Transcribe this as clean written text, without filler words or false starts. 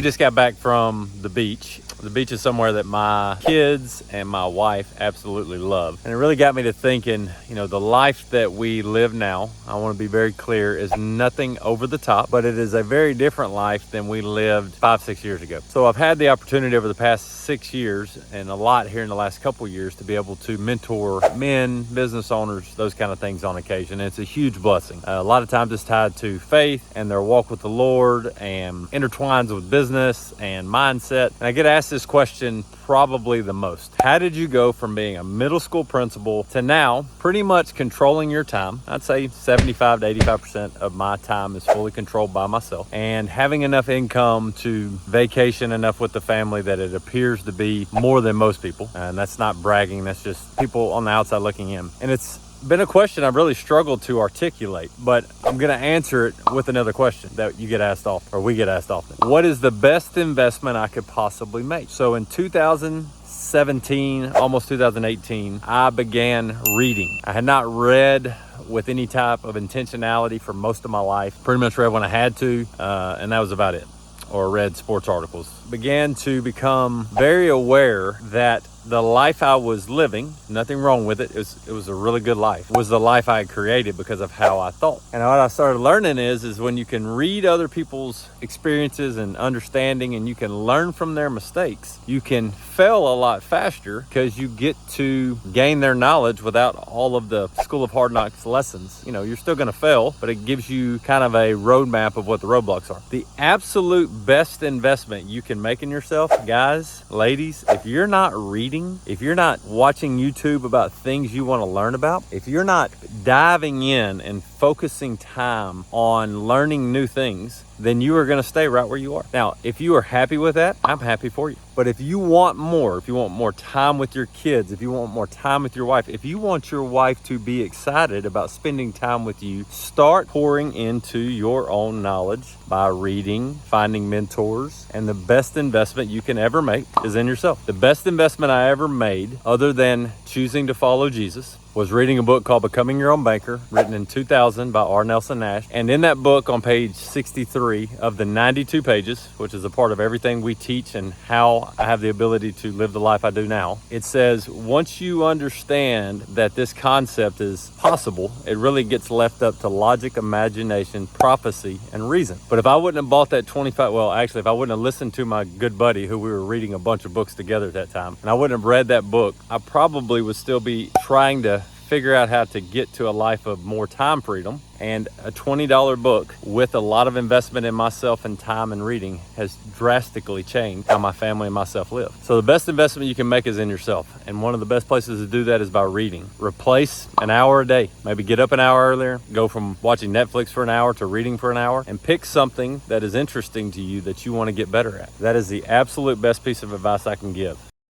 We just got back from the beach. The beach is somewhere that my kids and my wife absolutely love. And it really got me to thinking, you know, the life that we live now, I want to be very clear, is nothing over the top, but it is a very different life than we lived 5-6 years ago. So I've had the opportunity over the past 6 years and a lot here in the last couple of years to be able to mentor men, business owners, those kind of things on occasion. And it's a huge blessing. A lot of times it's tied to faith and their walk with the Lord and intertwines with business and mindset. And I get asked this question probably the most. How did you go from being a middle school principal to now pretty much controlling your time? I'd say 75 to 85% of my time is fully controlled by myself, and having enough income to vacation enough with the family that it appears to be more than most people. And that's not bragging, that's just people on the outside looking in. And it's been a question I've really struggled to articulate, but I'm going to answer it with another question that you get asked often, or we get asked often. What is the best investment I could possibly make? So in 2017, almost 2018, I began reading. I had not read with any type of intentionality for most of my life. Pretty much read when I had to, and that was about it. Or read sports articles. Began to become very aware that the life I was living, nothing wrong with it, it was a really good life, was the life I had created because of how I thought. And what I started learning is when you can read other people's experiences and understanding, and you can learn from their mistakes, you can fail a lot faster because you get to gain their knowledge without all of the School of Hard Knocks lessons. You know, you're still going to fail, but it gives you kind of a roadmap of what the roadblocks are. The absolute best investment you can make in yourself, guys, ladies, if you're not reading, if you're not watching YouTube about things you want to learn about, if you're not diving in and focusing time on learning new things, then you are going to stay right where you are. Now, if you are happy with that, I'm happy for you. But if you want more time with your kids, if you want more time with your wife, if you want your wife to be excited about spending time with you, start pouring into your own knowledge by reading, finding mentors, and the best investment you can ever make is in yourself. The best investment I ever made, other than choosing to follow Jesus, was reading a book called Becoming Your Own Banker, written in 2000 by R. Nelson Nash. And in that book, on page 63 of the 92 pages, which is a part of everything we teach and how I have the ability to live the life I do now, it says, once you understand that this concept is possible, it really gets left up to logic, imagination, prophecy, and reason. But if I wouldn't have bought that if I wouldn't have listened to my good buddy, who we were reading a bunch of books together at that time, and I wouldn't have read that book, I probably would still be trying to figure out how to get to a life of more time freedom. And a $20 book with a lot of investment in myself and time and reading has drastically changed how my family and myself live. So the best investment you can make is in yourself. And one of the best places to do that is by reading. Replace an hour a day. Maybe get up an hour earlier, go from watching Netflix for an hour to reading for an hour, and pick something that is interesting to you that you want to get better at. That is the absolute best piece of advice I can give.